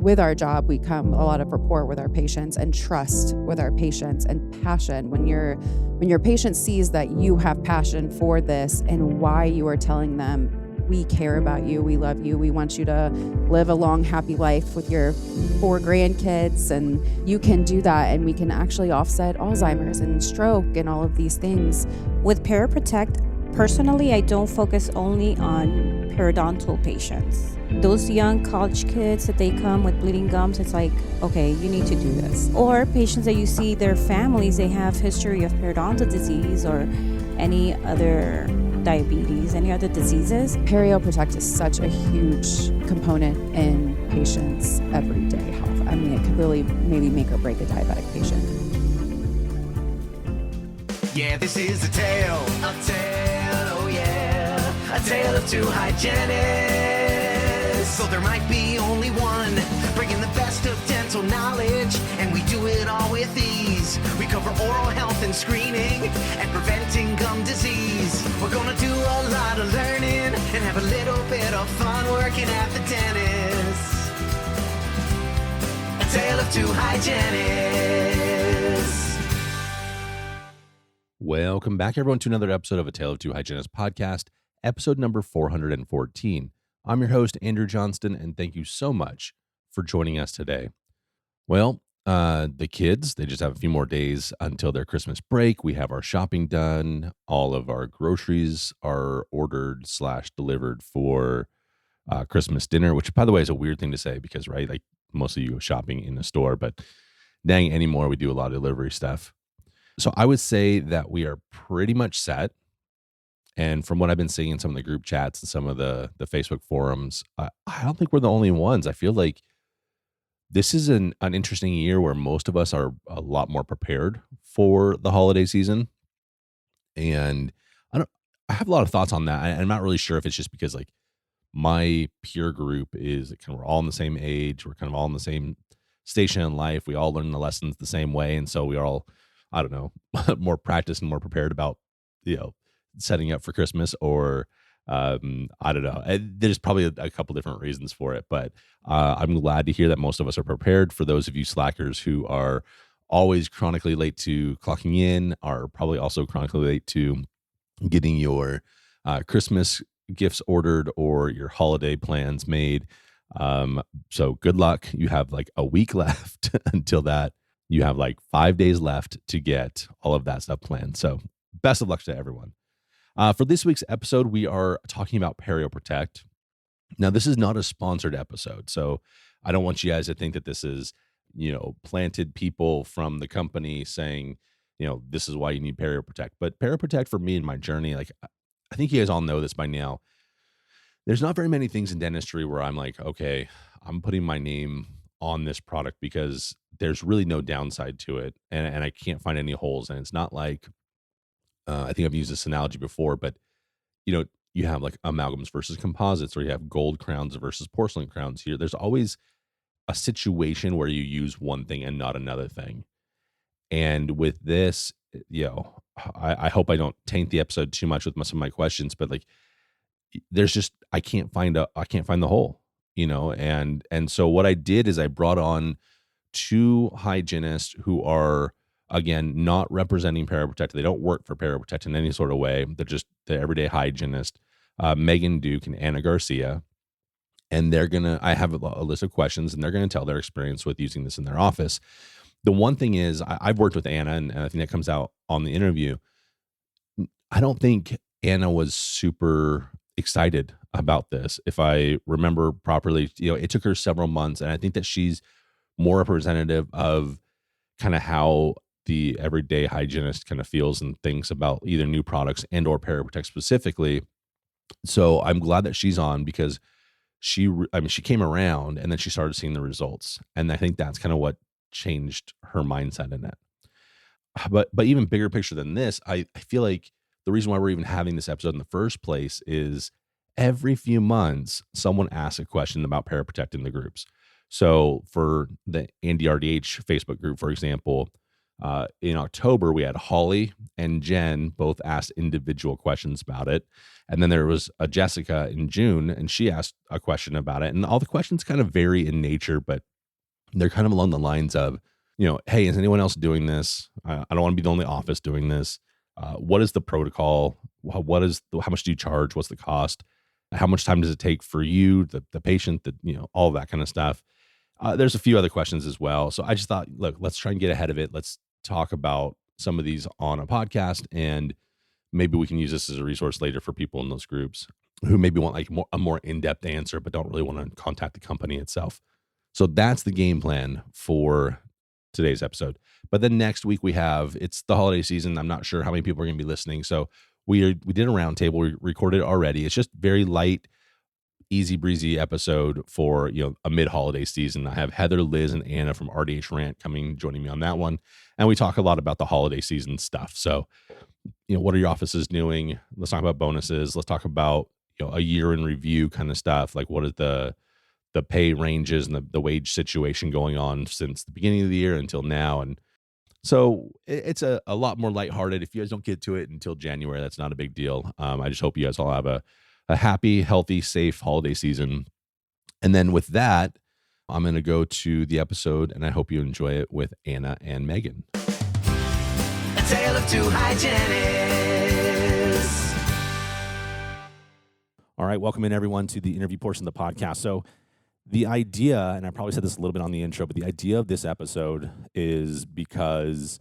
with our job, we come a lot of rapport with our patients and trust with our patients and passion. When your patient sees that you have passion for this and why you are telling them, we care about you, we love you, we want you to live a long, happy life with your 4 grandkids, and you can do that, and we can actually offset Alzheimer's and stroke and all of these things. With PerioProtect, personally, I don't focus only on periodontal patients. Those young college kids that they come with bleeding gums, it's like, okay, you need to do this. Or patients that you see, their families, they have history of periodontal disease or any other diabetes, any other diseases. PerioProtect is such a huge component in patients' everyday health. I mean, it could really maybe make or break a diabetic patient. Yeah, this is a tale, oh yeah, a tale of 2 hygienists. So there might be only one, bringing the best of dental knowledge, and we do it all with ease. We cover oral health and screening, and preventing gum disease. We're gonna do a lot of learning, and have a little bit of fun working at the dentist. A tale of 2 hygienists. Welcome back, everyone, to another episode of A Tale of 2 Hygienists podcast, episode number 414. I'm your host, Andrew Johnston, and thank you so much for joining us today. Well, the kids, they just have a few more days until their Christmas break. We have our shopping done. All of our groceries are ordered / delivered for Christmas dinner, which, by the way, is a weird thing to say because, right, like most of you go shopping in the store, but dang, anymore, we do a lot of delivery stuff. So I would say that we are pretty much set. And from what I've been seeing in some of the group chats and some of the Facebook forums, I don't think we're the only ones. I feel like this is an interesting year where most of us are a lot more prepared for the holiday season. And I have a lot of thoughts on that. I'm not really sure if it's just because like my peer group is kind of, we're all in the same age. We're kind of all in the same station in life. We all learn the lessons the same way. And so we are all, I don't know, more practiced and more prepared about, setting up for Christmas, or I don't know. There's probably a couple different reasons for it, but I'm glad to hear that most of us are prepared. For those of you slackers who are always chronically late to clocking in, are probably also chronically late to getting your Christmas gifts ordered or your holiday plans made. So good luck. You have like a week left until that. You have like 5 days left to get all of that stuff planned. So best of luck to everyone. For this week's episode, we are talking about PerioProtect. Now, this is not a sponsored episode, so I don't want you guys to think that this is, planted people from the company saying, this is why you need PerioProtect. But PerioProtect for me in my journey, like I think you guys all know this by now. There's not very many things in dentistry where I'm like, okay, I'm putting my name on this product because there's really no downside to it, and I can't find any holes. And it's not like, I think I've used this analogy before, but you have like amalgams versus composites, or you have gold crowns versus porcelain crowns. Here, there's always a situation where you use one thing and not another thing. And with this, I hope I don't taint the episode too much with some of my questions, but like, there's just I can't find the hole, and so what I did is I brought on 2 hygienists who are, again, not representing PerioProtect. They don't work for PerioProtect in any sort of way. They're just the everyday hygienist, megandukerdh and Anna Garcia. And I have a list of questions, and they're going to tell their experience with using this in their office. The one thing is, I've worked with Anna, and I think that comes out on the interview. I don't think Anna was super excited about this. If I remember properly, it took her several months, and I think that she's more representative of kind of how the everyday hygienist kind of feels and thinks about either new products and or PerioProtect specifically. So I'm glad that she's on, because she came around and then she started seeing the results. And I think that's kind of what changed her mindset in it. But even bigger picture than this, I feel like the reason why we're even having this episode in the first place is every few months, someone asks a question about PerioProtect in the groups. So for the RDH Facebook group, for example, in October, we had Holly and Jen both asked individual questions about it. And then there was a Jessica in June, and she asked a question about it. And all the questions kind of vary in nature, but They're kind of along the lines of, hey, is anyone else doing this? I don't want to be the only office doing this. What is the protocol? How much do you charge? What's the cost? How much time does it take for you, the patient, all of that kind of stuff. There's a few other questions as well. So I just thought, look, let's try and get ahead of it. Let's talk about some of these on a podcast, and maybe we can use this as a resource later for people in those groups who maybe want like a more in-depth answer, but don't really want to contact the company itself. So that's the game plan for today's episode. But then next week it's the holiday season. I'm not sure how many people are going to be listening. So we did a roundtable. We recorded it already. It's just very light, easy breezy episode for, a mid-holiday season. I have Heather, Liz, and Anna from RDH Rant joining me on that one. And we talk a lot about the holiday season stuff. So, what are your offices doing? Let's talk about bonuses. Let's talk about, a year in review kind of stuff. Like what is the pay ranges and the wage situation going on since the beginning of the year until now. And so it's a lot more lighthearted. If you guys don't get to it until January, that's not a big deal. I just hope you guys all have a happy, healthy, safe holiday season. And then with that, I'm going to go to the episode, and I hope you enjoy it with Anna and Megan. A tale of two hygienists. All right, welcome in everyone to the interview portion of the podcast. So the idea, and I probably said this a little bit on the intro, but the idea of this episode is because,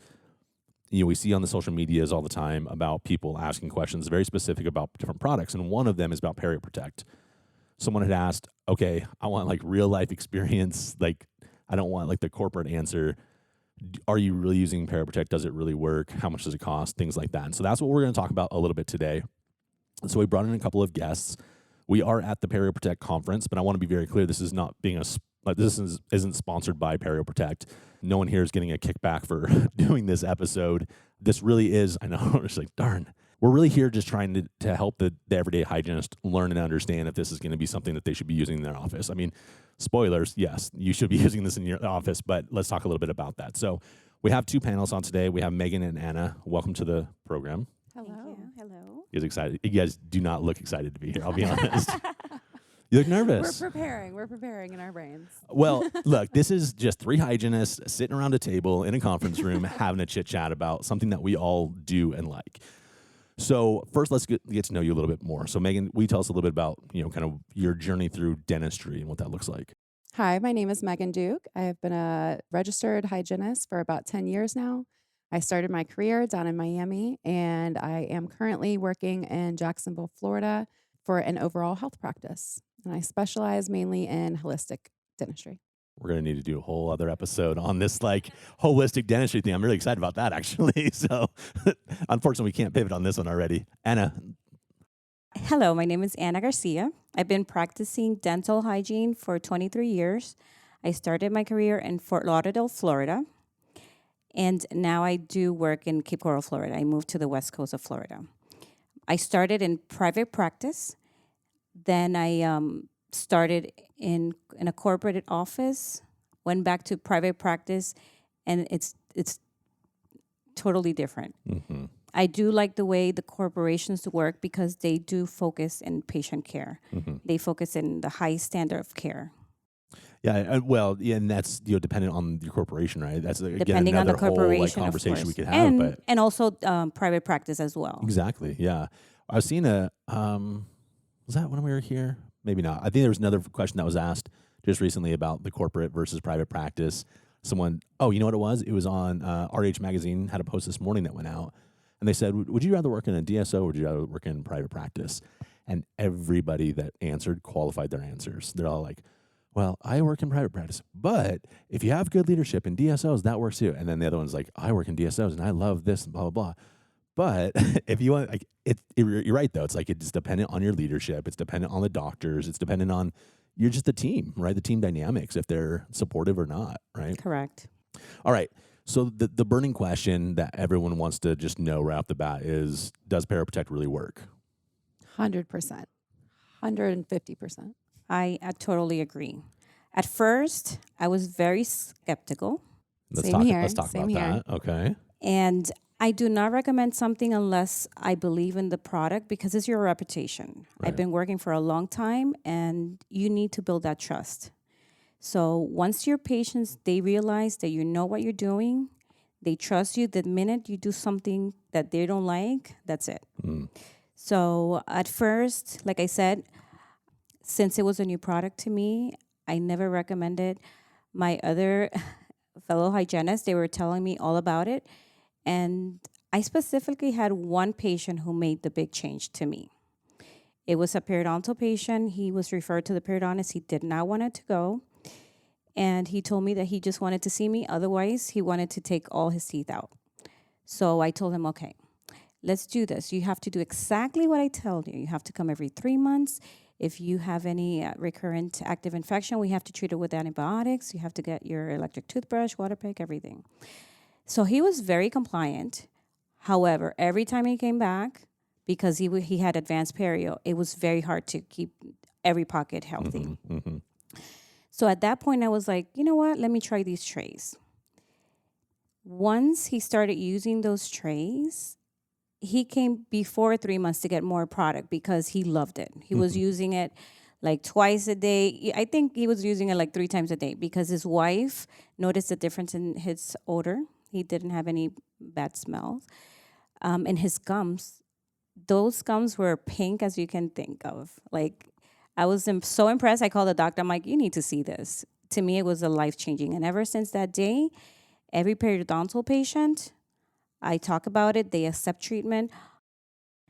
we see on the social medias all the time about people asking questions very specific about different products. And one of them is about Perio Protect. Someone had asked, okay, I want like real life experience. Like, I don't want like the corporate answer. Are you really using Perio Protect? Does it really work? How much does it cost? Things like that. And so that's what we're going to talk about a little bit today. And so we brought in a couple of guests. We are at the Perio Protect conference, but I want to be very clear. This is not isn't sponsored by Perio Protect. No one here is getting a kickback for doing this episode. This really is, I know, it's like, darn. We're really here just trying to help the everyday hygienist learn and understand if this is going to be something that they should be using in their office. I mean, spoilers, yes, you should be using this in your office, but let's talk a little bit about that. So we have two panels on today. We have Megan and Anna. Welcome to the program. Hello. Thank you. Hello. You guys excited? You guys do not look excited to be here, I'll be honest. You look nervous. We're preparing in our brains. Well, look, this is just three hygienists sitting around a table in a conference room having a chit chat about something that we all do and like. So first, let's get to know you a little bit more. So Megan, will you tell us a little bit about, kind of your journey through dentistry and what that looks like? Hi, my name is Megan Duke. I have been a registered hygienist for about 10 years now. I started my career down in Miami, and I am currently working in Jacksonville, Florida for an overall health practice. And I specialize mainly in holistic dentistry. We're going to need to do a whole other episode on this like holistic dentistry thing. I'm really excited about that, actually. So unfortunately, we can't pivot on this one already. Anna. Hello, my name is Anna Garcia. I've been practicing dental hygiene for 23 years. I started my career in Fort Lauderdale, Florida. And now I do work in Cape Coral, Florida. I moved to the west coast of Florida. I started in private practice. Then I started in a corporate office, went back to private practice, and it's totally different. Mm-hmm. I do like the way the corporations work because they do focus in patient care. Mm-hmm. They focus in the high standard of care. Yeah, and that's dependent on your corporation, right? That's again depending another on the corporation, whole conversation we could have, and also private practice as well. Exactly. Yeah, I was seeing was that when we were here? Maybe not. I think there was another question that was asked just recently about the corporate versus private practice. Someone, you know what it was? It was on RDH magazine. Had a post this morning that went out, and they said, "Would you rather work in a DSO or would you rather work in private practice?" And everybody that answered qualified their answers. They're all like, well, I work in private practice, but if you have good leadership in DSOs, that works too. And then the other one's like, I work in DSOs and I love this and blah, blah, blah. But if you want, like, you're right though. It's like, it's dependent on your leadership. It's dependent on the doctors. It's dependent on, you're just the team, right? The team dynamics, if they're supportive or not, right? Correct. All right. So the burning question that everyone wants to just know right off the bat is, does Perio Protect really work? 100%, 150%. I totally agree. At first, I was very skeptical. Let's talk about that. Okay. And I do not recommend something unless I believe in the product because it's your reputation. Right. I've been working for a long time, and you need to build that trust. So once your patients, they realize that you know what you're doing, they trust you. The minute you do something that they don't like, that's it. So at first, like I said, since it was a new product to me, I never recommended. My other fellow hygienists, they were telling me all about it. And I specifically had one patient who made the big change to me. It was a periodontal patient. He was referred to the periodontist. He did not want it to go. And he told me that he just wanted to see me. Otherwise, he wanted to take all his teeth out. So I told him, okay, let's do this. You have to do exactly what I tell you. You have to come every 3 months. If you have any recurrent active infection, we have to treat it with antibiotics. You have to get your electric toothbrush, water pick, everything. So he was very compliant. However, every time he came back, because he had advanced perio, it was very hard to keep every pocket healthy. So at that point, I was like, you know what? Let me try these trays. Once he started using those trays, he came before 3 months to get more product because he loved it. He was using it like twice a day. I think he was using it like 3 times a day because his wife noticed a difference in his odor. He didn't have any bad smells. And his gums, those gums were pink as you can think of. Like, I was so impressed. I called the doctor. I'm like, you need to see this. To me, it was a life-changing. And ever since that day, every periodontal patient, I talk about it. They accept treatment.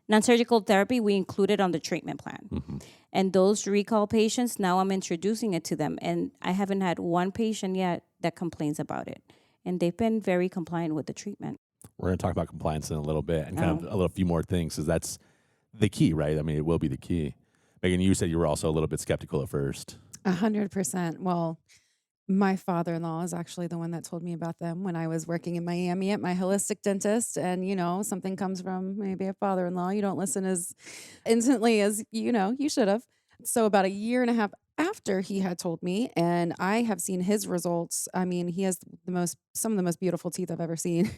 Non-surgical therapy, we included on the treatment plan. And those recall patients, now I'm introducing it to them. And I haven't had one patient yet that complains about it. And they've been very compliant with the treatment. We're going to talk about compliance in a little bit and kind of a few more things, because that's the key, right? I mean, it will be the key. Megan, you said you were also a little bit skeptical at first. 100%. Well, my father-in-law is actually the one that told me about them when I was working in Miami at my holistic dentist. And, something comes from maybe a father-in-law. You don't listen as instantly as, you should have. So about a year and a half after he had told me, and I have seen his results. I mean, he has some of the most beautiful teeth I've ever seen.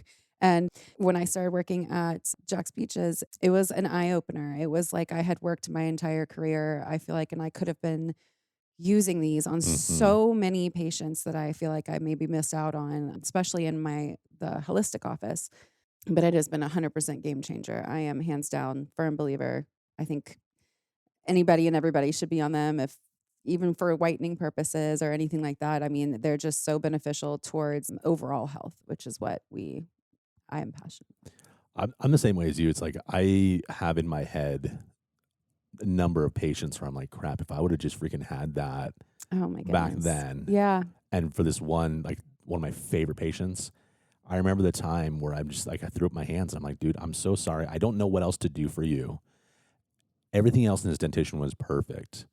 And when I started working at Jack's Beaches, it was an eye-opener. It was like I had worked my entire career, I feel like, and I could have been using these on so many patients that I feel like I maybe missed out on, especially in the holistic office. But it has been 100% game changer. I am hands down firm believer. I think anybody and everybody should be on them, if even for whitening purposes or anything like that. I mean, they're just so beneficial towards overall health, which is what I am passionate about. I'm the same way as you. It's like I have in my head a number of patients where I'm like, crap, if I would have just freaking had that Oh my back goodness. then. Yeah. And for this one of my favorite patients, I remember the time where I'm just like, I threw up my hands. And I'm like, dude, I'm so sorry. I don't know what else to do for you. Everything else in his dentition was perfect,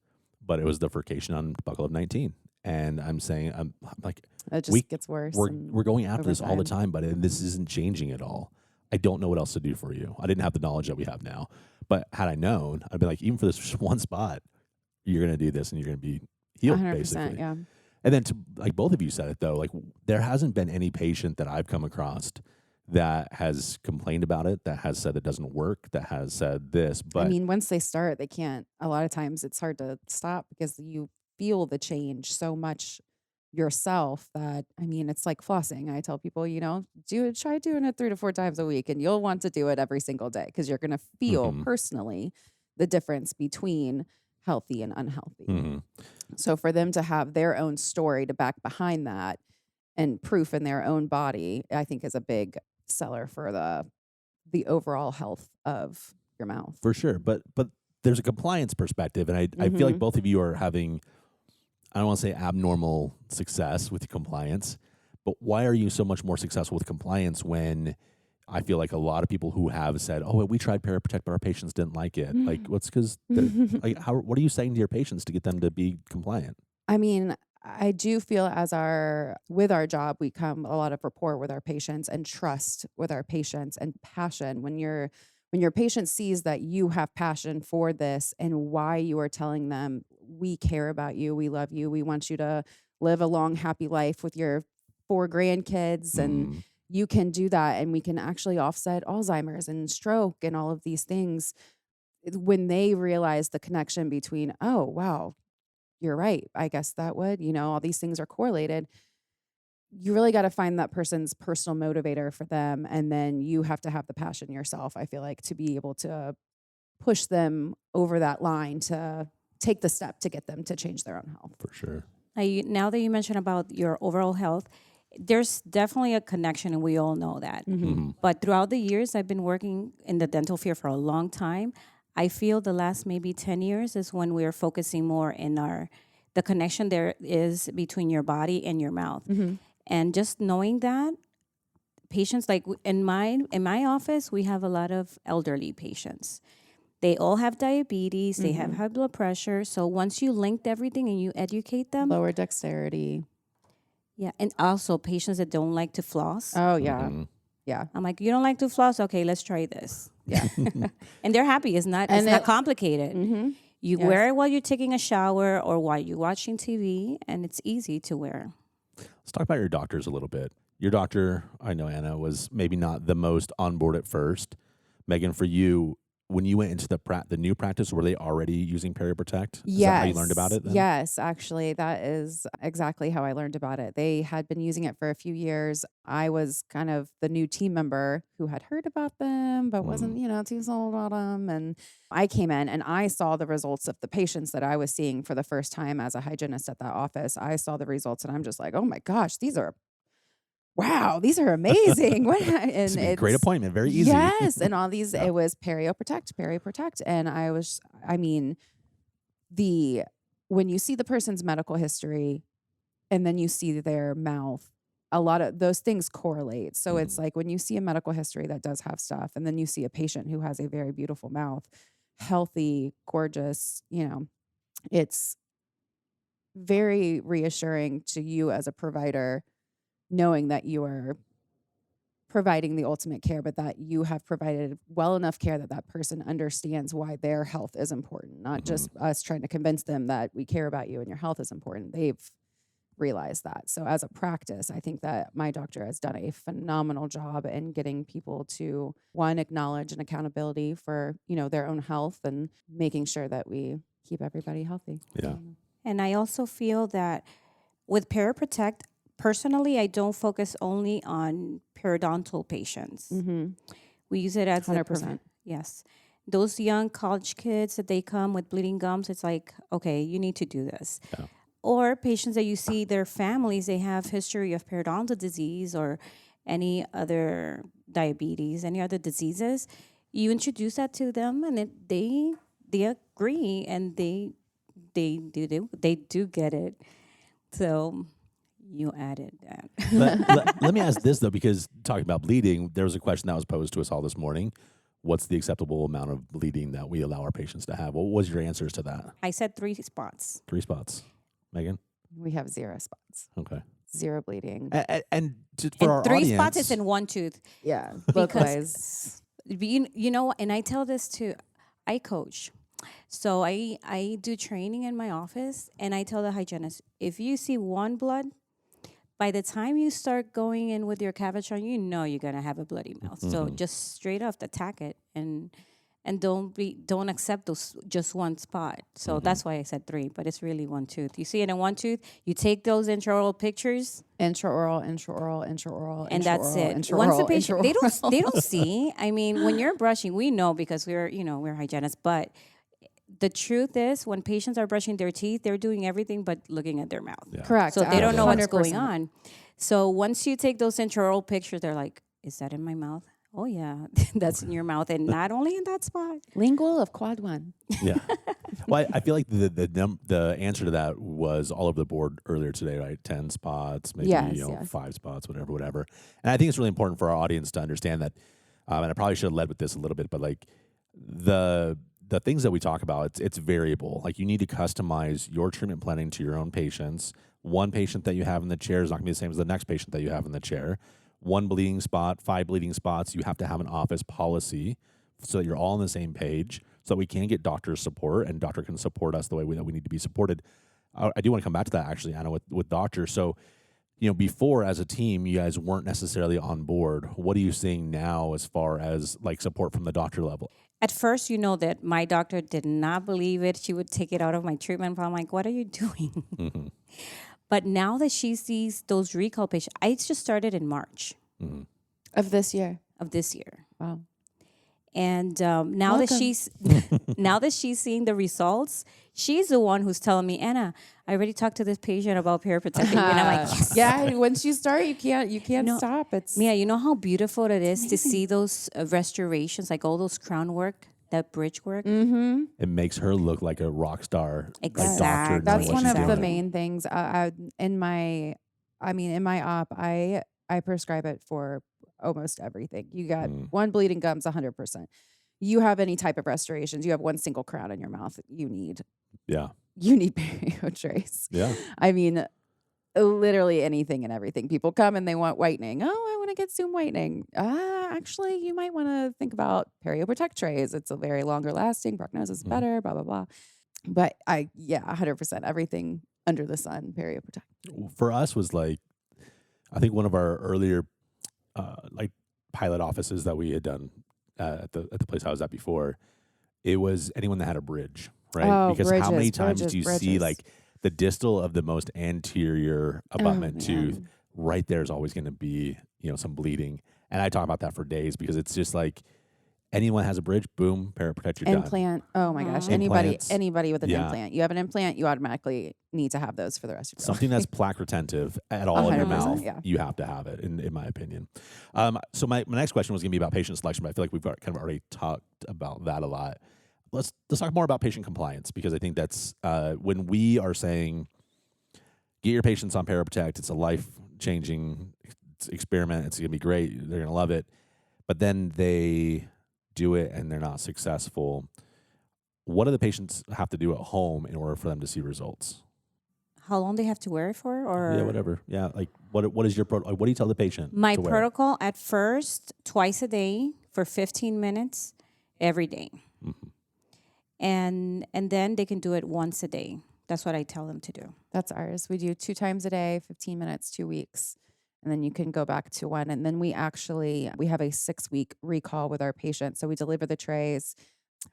but it was the furcation on buccal of 19. And I'm saying, I'm like, It just gets worse. we're going after this all the time. time, but this isn't changing at all. I don't know what else to do for you. I didn't have the knowledge that we have now. But had I known, I'd be like, even for this one spot, you're going to do this and you're going to be healed, 100%, basically. yeah. And then, like both of you said it, though, like there hasn't been any patient that I've come across that has complained about it, that has said it doesn't work, that has said this. But I mean, once they start, they can't. A lot of times it's hard to stop because you feel the change so much yourself that, I mean, it's like flossing. I tell people, try doing it 3 to 4 times a week, and you'll want to do it every single day because you're going to feel personally the difference between healthy and unhealthy. So for them to have their own story to back behind that and proof in their own body, I think is a big seller for the overall health of your mouth. For sure. But there's a compliance perspective, and I feel like both of you are having, I don't want to say abnormal success with compliance, but why are you so much more successful with compliance when I feel like a lot of people who have said, oh, we tried PeriProtect, but our patients didn't like it. Like, what's because, like, what are you saying to your patients to get them to be compliant? I mean, I do feel with our job, we come a lot of rapport with our patients and trust with our patients and passion. When your patient sees that you have passion for this and why you are telling them, we care about you, we love you, we want you to live a long, happy life with your 4 grandkids, and you can do that, and we can actually offset Alzheimer's and stroke and all of these things. When they realize the connection between, oh, wow, you're right. I guess that would, all these things are correlated. You really got to find that person's personal motivator for them. And then you have to have the passion yourself, I feel like, to be able to push them over that line to take the step to get them to change their own health. For sure. Now that you mentioned about your overall health, there's definitely a connection, and we all know that. But throughout the years, I've been working in the dental field for a long time. I feel the last maybe 10 years is when we're focusing more in the connection there is between your body and your mouth. And just knowing that, patients, like in my office, we have a lot of elderly patients. They all have diabetes. They have high blood pressure. So once you linked everything and you educate them. Lower dexterity. Yeah. And also patients that don't like to floss. Oh, yeah. Yeah. I'm like, you don't like to floss? Okay, let's try this. Yeah. And they're happy. It's not complicated. You wear it while you're taking a shower or while you're watching TV, and it's easy to wear. Let's talk about your doctors a little bit. Your doctor, I know, Anna, was maybe not the most on board at first. Megan, for you, when you went into the new practice, were they already using Perio Protect? Is that how you learned about it then? Yes, actually, that is exactly how I learned about it. They had been using it for a few years. I was kind of the new team member who had heard about them, but wasn't, too sold on them. And I came in and I saw the results of the patients that I was seeing for the first time as a hygienist at that office. I saw the results and I'm just like, oh my gosh, these are amazing. It's a great appointment. Very easy. Yes. And all these, it was Perio Protect. And when you see the person's medical history and then you see their mouth, a lot of those things correlate. So it's like when you see a medical history that does have stuff, and then you see a patient who has a very beautiful mouth, healthy, gorgeous, it's very reassuring to you as a provider, knowing that you are providing the ultimate care, but that you have provided well enough care that that person understands why their health is important, not just us trying to convince them that we care about you and your health is important. They've realized that. So as a practice, I think that my doctor has done a phenomenal job in getting people to, one, acknowledge an accountability for, their own health and making sure that we keep everybody healthy. Yeah. And I also feel that with Perio Protect, personally, I don't focus only on periodontal patients. We use it as 100%. Yes. Those young college kids that they come with bleeding gums, it's like, okay, you need to do this. Yeah. Or patients that you see, their families, they have history of periodontal disease or any other diabetes, any other diseases. You introduce that to them, and they agree, and they do get it. So you added that. Let me ask this, though, because talking about bleeding, there was a question that was posed to us all this morning. What's the acceptable amount of bleeding that we allow our patients to have? What was your answers to that? I said 3 spots. 3 spots. Megan? We have 0 spots. Okay. 0 bleeding. And for our 3 audience, spots is in 1 tooth. Yeah. Because, and I tell this to, I coach. So I do training in my office, and I tell the hygienist, if you see 1 blood, by the time you start going in with your Cavitron, you're gonna have a bloody mouth. So just straight off attack it, and don't accept those just 1 spot. So that's why I said 3, but it's really 1 tooth. You see it in 1 tooth. You take those intraoral pictures, intraoral, and that's it. Once the patient, they don't see. I mean, when you're brushing, we know because we're hygienists, but the truth is, when patients are brushing their teeth, they're doing everything but looking at their mouth. Yeah. Correct. So they don't know what's 100%. going on. So once you take those intraoral pictures, they're like, is that in my mouth? Oh, yeah, that's in your mouth. And not only in that spot. Lingual of quad 1. Yeah. Well, I feel like the answer to that was all over the board earlier today, right? 10 spots, maybe 5 spots, whatever. And I think it's really important for our audience to understand that, and I probably should have led with this a little bit, but like the things that we talk about, it's variable. Like you need to customize your treatment planning to your own patients. One patient that you have in the chair is not going to be the same as the next patient that you have in the chair. 1 bleeding spot, 5 bleeding spots. You have to have an office policy so that you're all on the same page, so that we can get doctor support and doctor can support us the way that we need to be supported. I do want to come back to that actually, Anna, with doctors. So before as a team, you guys weren't necessarily on board. What are you seeing now as far as like support from the doctor level? At first, that my doctor did not believe it. She would take it out of my treatment plan. I'm like, what are you doing? Mm-hmm. But now that she sees those recall patients, I just started in March Mm-hmm. Of this year. Wow. And Welcome. now that she's seeing the results, she's the one who's telling me, Anna, I already talked to this patient about periprotecting. And I'm like, yes. Yeah, once you start, you can't No, stop. It's Mia, you know how beautiful it is to see those restorations, like all those crown work, that bridge work? Mm-hmm. It makes her look like a rock star. Exactly. Like doctor. That's knowing one what of she's the doing. main things. In my op, I prescribe it for almost everything. You got one bleeding gums, 100%. You have any type of restorations, you have one single crown in your mouth, you need Perio trace. Yeah. I mean, literally anything and everything. People come and they want whitening. Oh, I want to get Zoom whitening. Actually, you might want to think about Perio Protect trays. It's a very longer lasting, prognosis is better, blah, blah, blah. But 100%, everything under the sun, Perio Protect. For us was like, I think one of our earlier like pilot offices that we had done at the place I was at before, it was anyone that had a bridge, right? Oh, Because how many times bridges, do you see like the distal of the most anterior abutment tooth right there is always going to be, some bleeding. And I talk about that for days because it's just like anyone has a bridge, boom, periprotect, you're Implant. Oh my gosh. Implants. Anybody with an Yeah. implant. You have an implant, you automatically need to have those for the rest of your life. Something that's plaque retentive at all in your 100%, mouth, yeah. you have to have it, in my opinion. So my next question was going to be about patient selection, but I feel like we've kind of already talked about that a lot. Let's talk more about patient compliance, because I think that's when we are saying, get your patients on periprotect. It's a life-changing experiment. It's going to be great. They're going to love it. But then they do it and they're not successful. What do the patients have to do at home in order for them to see results? How long they have to wear it for? Or Yeah, whatever. Yeah, like what is your protocol? What do you tell the patient? My to wear? protocol at first, twice a day for 15 minutes every day. Mm-hmm. And then they can do it once a day. That's what I tell them to do. That's ours. We do 2 times a day, 15 minutes, 2 weeks. And then you can go back to 1. And then we have a 6-week recall with our patients. So we deliver the trays.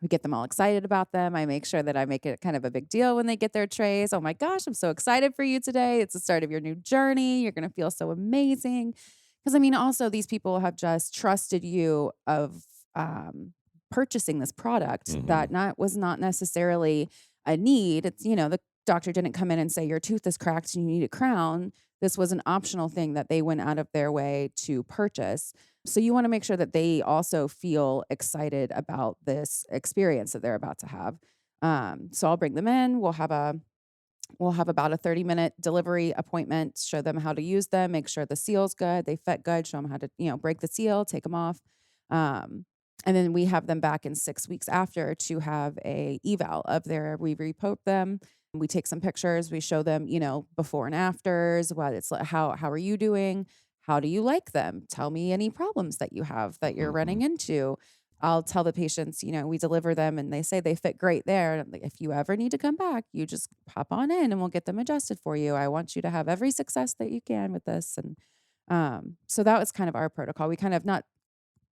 We get them all excited about them. I make sure that I make it kind of a big deal when they get their trays. Oh my gosh, I'm so excited for you today. It's the start of your new journey. You're going to feel so amazing. Because also these people have just trusted you of purchasing this product that was not necessarily a need. It's, the doctor didn't come in and say, your tooth is cracked and you need a crown. This was an optional thing that they went out of their way to purchase. So you want to make sure that they also feel excited about this experience that they're about to have. So I'll bring them in. We'll have about a 30-minute delivery appointment, show them how to use them, make sure the seal's good, they fit good, show them how to, break the seal, take them off. And then we have them back in 6 weeks after to have a eval of we repoke them. We take some pictures. We show them, before and afters. How are you doing? How do you like them? Tell me any problems that you have that you're running into. I'll tell the patients, we deliver them and they say they fit great there. If you ever need to come back, you just pop on in and we'll get them adjusted for you. I want you to have every success that you can with this. And so that was kind of our protocol. We kind of not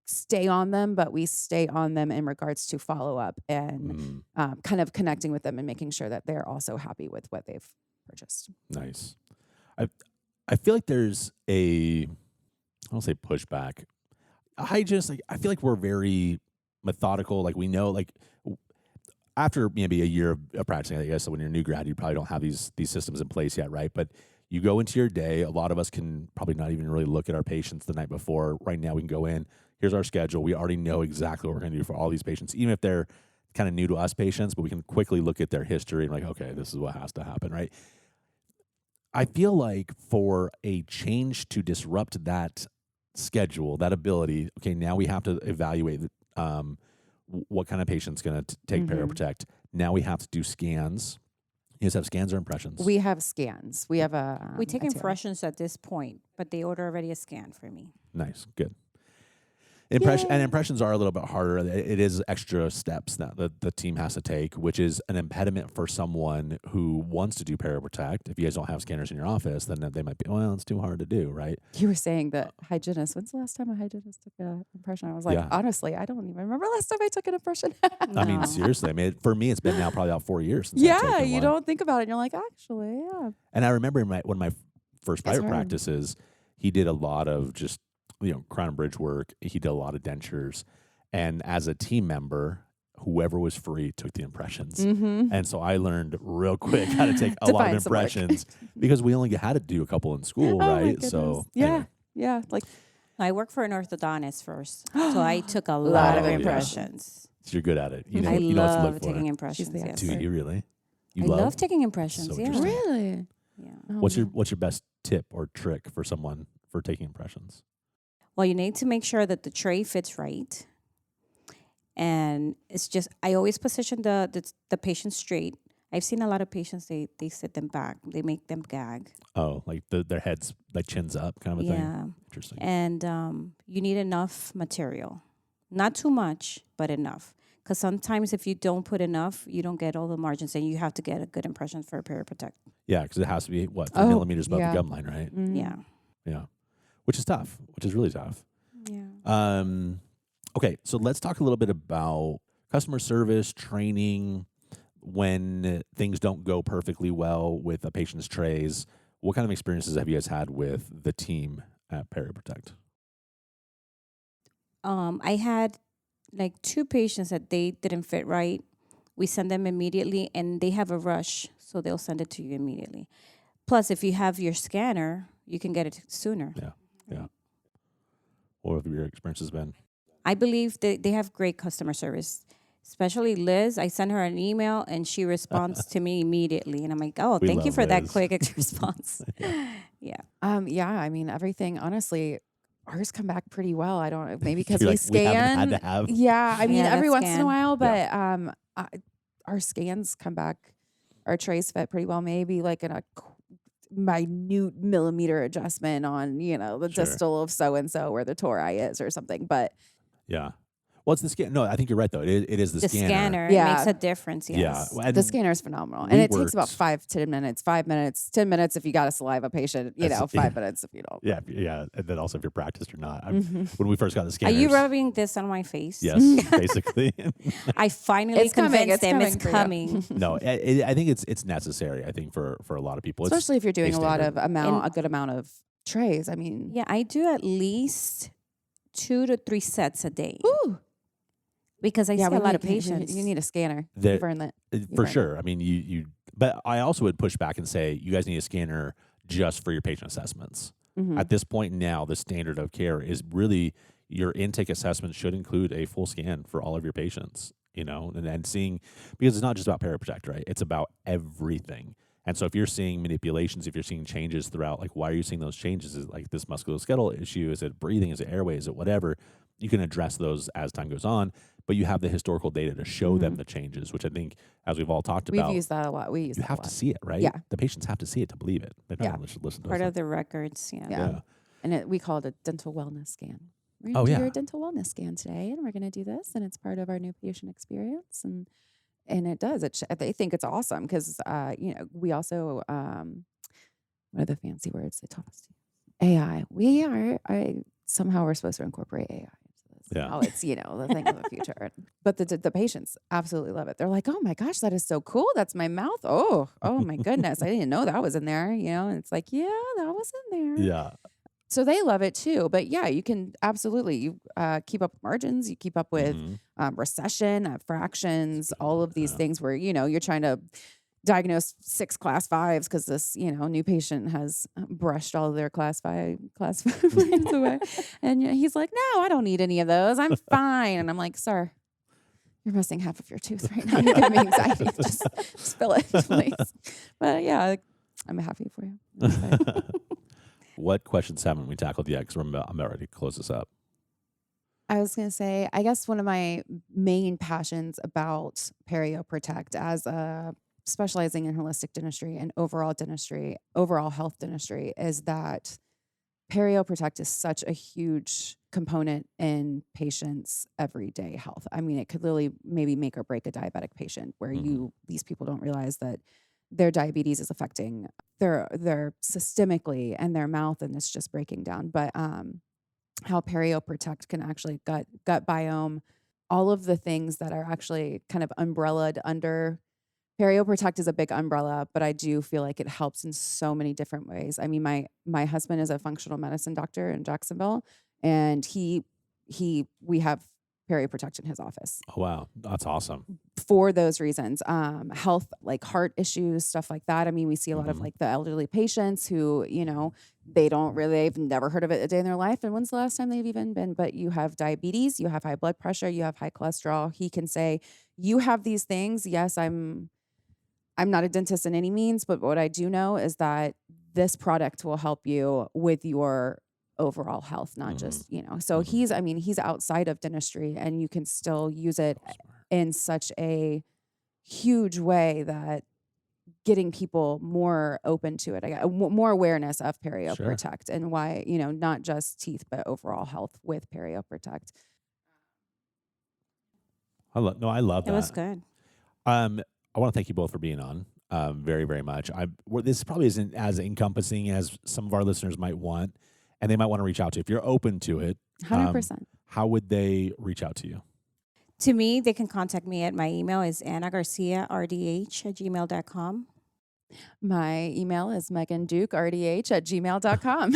stay on them, but we stay on them in regards to follow-up and kind of connecting with them and making sure that they're also happy with what they've purchased. Nice. I feel like there's I don't say pushback. I feel like we're very methodical. Like we know, like after maybe a year of practicing, I guess, so when you're a new grad, you probably don't have these systems in place yet, right? But you go into your day. A lot of us can probably not even really look at our patients the night before. Right now, we can go in. Here's our schedule. We already know exactly what we're going to do for all these patients, even if they're kind of new to us patients, but we can quickly look at their history and like, okay, this is what has to happen, right? I feel like for a change to disrupt that schedule, that ability, okay, now we have to evaluate what kind of patient's going to take periprotect. Now we have to do scans. You guys have scans or impressions? We have scans. We have we take impressions at this point, but they order already a scan for me. Nice. Good. Impressions are a little bit harder. It is extra steps that the team has to take, which is an impediment for someone who wants to do Perio Protect. If you guys don't have scanners in your office, then they might be, well, it's too hard to do, right? You were saying that hygienist. When's the last time a hygienist took an impression? I was like, honestly, I don't even remember last time I took an impression. I mean, seriously. I mean, for me, it's been now probably about 4 years since I've taken you one. don't think about it. And you're like, actually, yeah. And I remember one of my first private hard. practices, he did a lot of just crown and bridge work. He did a lot of dentures, and as a team member, whoever was free took the impressions. And so I learned real quick how to take a lot of impressions because we only had to do a couple in school, right? So yeah. Like I work for an orthodontist first, so I took a lot of impressions. So you're good at it. You know, I what to love look taking for. impressions. She's the Yes. Do you really? I love taking impressions. So Yeah. interesting. really. Yeah. Oh, What's man. your best tip or trick for someone for taking impressions? Well, you need to make sure that the tray fits right. And it's just, I always position the patient straight. I've seen a lot of patients, they sit them back. They make them gag. Oh, like their heads, like chins up kind of a thing? Yeah. Interesting. And you need enough material. Not too much, but enough. Because sometimes if you don't put enough, you don't get all the margins, and you have to get a good impression for a Perio Protect. Yeah, because it has to be, 3 millimeters above the gum line, right? Yeah. Yeah. Which is tough, which is really tough. Yeah. Okay, so let's talk a little bit about customer service, training, when things don't go perfectly well with a patient's trays. What kind of experiences have you guys had with the team at Perio Protect? I had like 2 patients that they didn't fit right. We send them immediately, and they have a rush, so they'll send it to you immediately. Plus, if you have your scanner, you can get it sooner. Yeah. What have your experiences been? I believe they have great customer service, especially Liz. I send her an email, and she responds to me immediately. And I'm like, oh, We thank you love for that Liz. quick response. Yeah. I mean, everything, honestly, ours come back pretty well. I don't, maybe because You're we like, scan. we haven't had to have. Yeah, I mean, Yeah, every that once in a scan. while, but our scans come back, our trays fit pretty well, maybe like in a minute millimeter adjustment on, the Sure. distal of so-and-so where the tori is or something. But Yeah. Well, it's the scan. No, I think you're right, though. It is the The scanner. scanner Yeah. makes a difference. Yeah. Yes. Well, and the scanner is phenomenal. we And it takes about worked- 5 minutes, 10 minutes if you got a saliva patient, That's- 5 minutes if you don't. Yeah. And then also if you're practiced or not. Mm-hmm. When we first got the Are scanners. you rubbing this on my face? Yes, basically. I finally It's coming, convinced it's them coming it's for you. coming. No, I think it's necessary. I think for a lot of people, Especially if you're doing a lot of And- a good amount of trays. I mean, Yeah, I do at least 2 to 3 sets a day. Ooh. Because I see a we lot of need- patients. You need a scanner. There- You've earned that. for right. sure. I mean, you. But I also would push back and say you guys need a scanner just for your patient assessments. Mhm. At this point now, the standard of care is really your intake assessment should include a full scan for all of your patients. And seeing, because it's not just about Perio Protect, right? It's about everything. And so if you're seeing manipulations, if you're seeing changes throughout, like why are you seeing those changes? Is it like this musculoskeletal issue? Is it breathing? Is it airway? Is it whatever? You can address those as time goes on, but you have the historical data to show them the changes, which I think, as we've all talked We've about, used that a lot. We use you that have a to lot. see it, right? Yeah. The patients have to see it to believe it. They're not Yeah. going to listen to Part us. of the records. Yeah. Yeah. And we call it a dental wellness scan. We're Oh, going to yeah. do your dental wellness scan today, and we're going to do this, and it's part of our new patient experience. And it does. They think it's awesome because, we also, what are the fancy words they taught us to use? AI. Somehow we're supposed to incorporate AI into this. Yeah. Oh, it's, the thing of the future. But the patients absolutely love it. They're like, oh my gosh, that is so cool. That's my mouth. Oh my goodness. I didn't know that was in there. And it's like, yeah, that was in there. Yeah. So they love it too. But yeah, you can absolutely, you keep up with margins, you keep up with Mhm. recession, fractions, all of these things where, you're trying to diagnose 6 class 5s because this, new patient has brushed all of their class 5 plans away. And he's like, no, I don't need any of those. I'm fine. And I'm like, sir, you're missing half of your tooth right now. You're giving me anxiety. Just spill it, please. But yeah, I'm happy for you. I'm excited. What questions haven't we tackled yet? Because I'm about ready to close this up. I was going to say, I guess one of my main passions about Perio Protect as specializing in holistic dentistry and overall health dentistry is that Perio Protect is such a huge component in patients' everyday health. I mean, it could literally maybe make or break a diabetic patient, where these people don't realize that their diabetes is affecting their systemically and their mouth, and it's just breaking down. But how Perio Protect can actually gut biome, all of the things that are actually kind of umbrellaed under. Perio Protect is a big umbrella, but I do feel like it helps in so many different ways. I mean, my husband is a functional medicine doctor in Jacksonville, and we have Perio Protect in his office. Oh, wow. That's awesome. For those reasons, health, like heart issues, stuff like that. I mean, we see a lot of like the elderly patients who, they've never heard of it a day in their life. And when's the last time they've even been? But you have diabetes, you have high blood pressure, you have high cholesterol. He can say, you have these things. Yes, I'm not a dentist in any means, but what I do know is that this product will help you with your overall health, not just, so he's outside of dentistry, and you can still use it in such a huge way that getting people more open to it, more awareness of Perio Protect and why, not just teeth, but overall health with Perio Protect. I love that. It was good. I want to thank you both for being on very, very much. This probably isn't as encompassing as some of our listeners might want, and they might want to reach out to you. If you're open to it, 100%. How would they reach out to you? To me, they can contact me at my email is anagarciardh@gmail.com. My email is megandukerdh@gmail.com.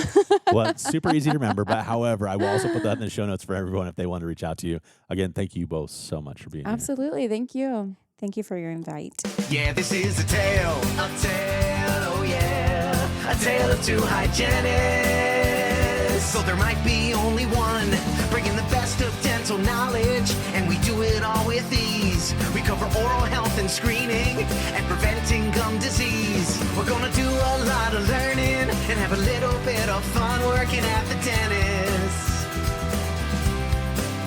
Well, it's super easy to remember, but however, I will also put that in the show notes for everyone if they want to reach out to you. Again, thank you both so much for being here. Absolutely. Thank you. Thank you for your invite. Yeah, this is a tale, oh yeah, a tale of two hygienists. So there might be only one, bringing the best of dental knowledge, and we do it all with ease. We cover oral health and screening, and preventing gum disease. We're gonna do a lot of learning, and have a little bit of fun working at the dentist.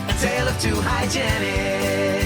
A tale of two hygienists.